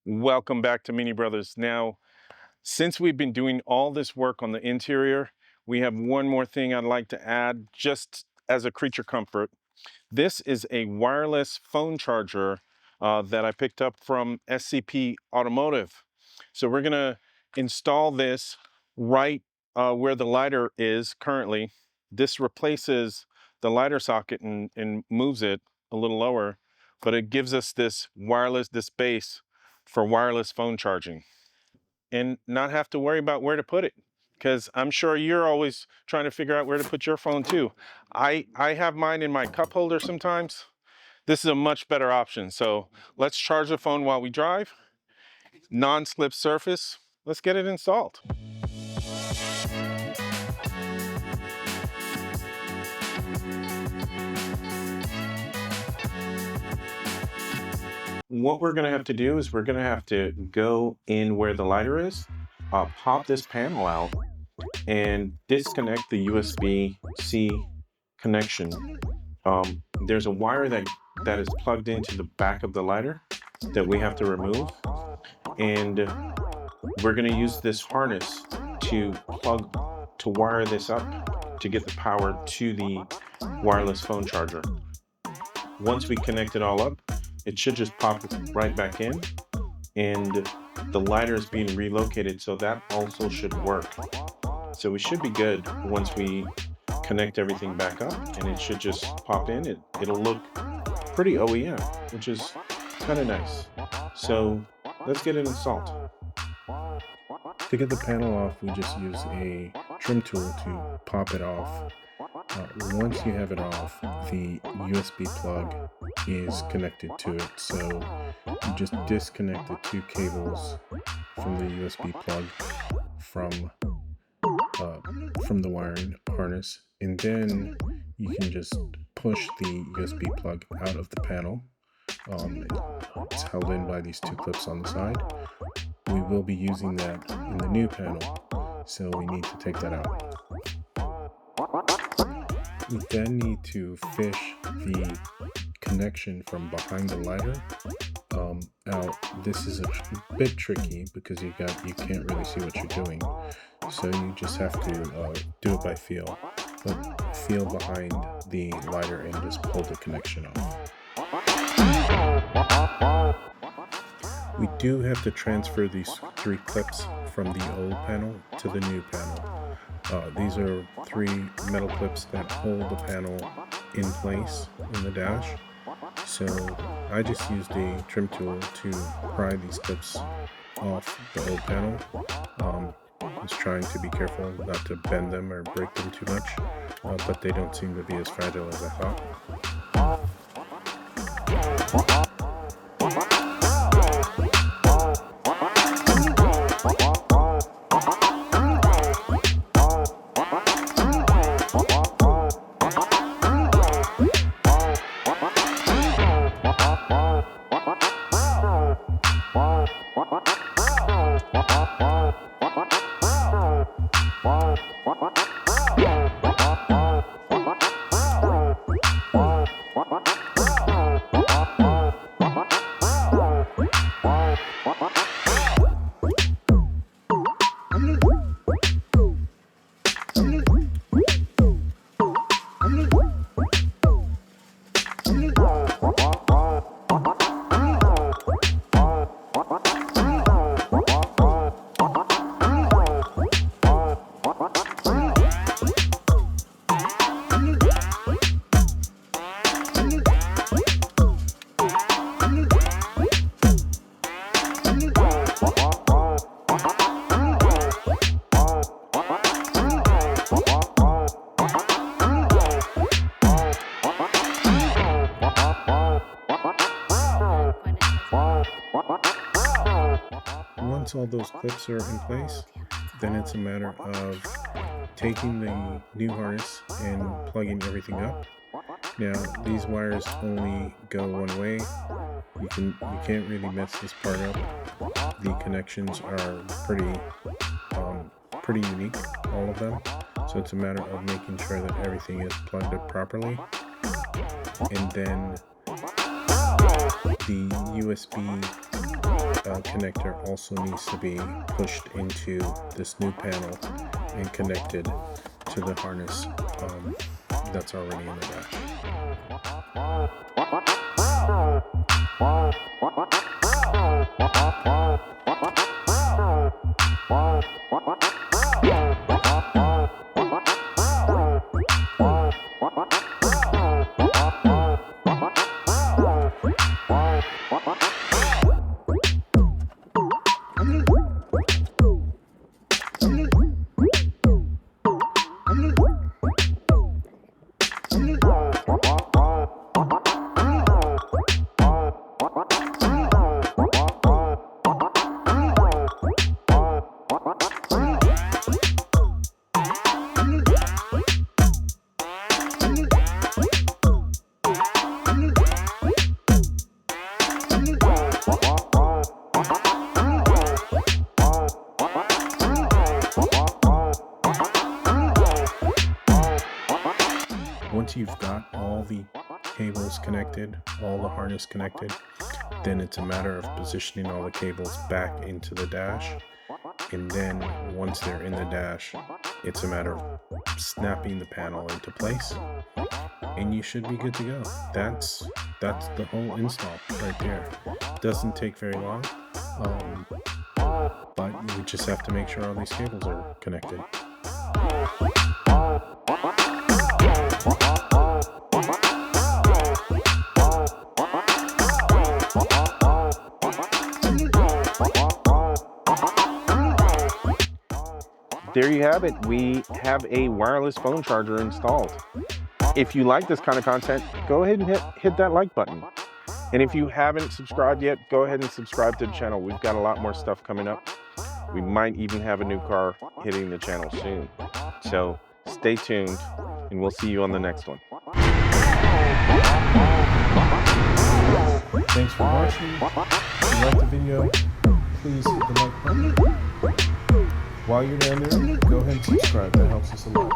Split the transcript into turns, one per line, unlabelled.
Welcome back to Mini Brothers. Now, since we've been doing all this work on the interior, we have one more thing I'd like to add just as a creature comfort. This is a wireless phone charger that I picked up from SCP Automotive. So we're gonna install this right where the lighter is currently. This replaces the lighter socket and moves it a little lower, but it gives us this base for wireless phone charging and not have to worry about where to put it. Because I'm sure you're always trying to figure out where to put your phone too. I have mine in my cup holder sometimes. This is a much better option. So let's charge the phone while we drive. Non-slip surface. Let's get it installed. What we're gonna have to do is we're gonna have to go in where the lighter is, pop this panel out, and disconnect the USB-C connection. There's a wire that is plugged into the back of the lighter that we have to remove, and we're going to use this harness to wire this up to get the power to the wireless phone charger. Once we connect it all up, it should just pop right back in, and the lighter is being relocated, so that also should work. So we should be good once we connect everything back up, and it should just pop in. It'll look pretty OEM, which is kind of nice. So let's get it installed.
To get the panel off, we just use a trim tool to pop it off. Once you have it off, the USB plug is connected to it. So you just disconnect the two cables from the USB plug from the wiring harness, and then you can just push the USB plug out of the panel. It's held in by these two clips on the side. We will be using that in the new panel, so we need to take that out. We then need to fish the connection from behind the lighter out. This is a bit tricky because you can't really see what you're doing, so you just have to do it by feel. But feel behind the lighter and just pull the connection off. We do have to transfer these three clips from the old panel to the new panel. These are three metal clips that hold the panel in place in the dash. So I just used a trim tool to pry these clips off the old panel. I was trying to be careful not to bend them or break them too much, but they don't seem to be as fragile as I thought. Once all those clips are in place, then it's a matter of taking the new harness and plugging everything up. Now, these wires only go one way. You can't really mess this part up. The connections are pretty unique, all of them. So it's a matter of making sure that everything is plugged up properly. And then the USB connector also needs to be pushed into this new panel and connected to the harness that's already in the dash. Once you've got all the cables connected, all the harness connected, then it's a matter of positioning all the cables back into the dash. And then once they're in the dash, it's a matter of snapping the panel into place, and you should be good to go. That's the whole install right there. Doesn't take very long, but you just have to make sure all these cables are connected.
There you have it. We have a wireless phone charger installed. If you like this kind of content, go ahead and hit that like button. And if you haven't subscribed yet, go ahead and subscribe to the channel. We've got a lot more stuff coming up. We might even have a new car hitting the channel soon. So stay tuned, and we'll see you on the next one.
Thanks for watching. If you liked the video, please hit the like button. While you're down there, go ahead and subscribe. That helps us a lot.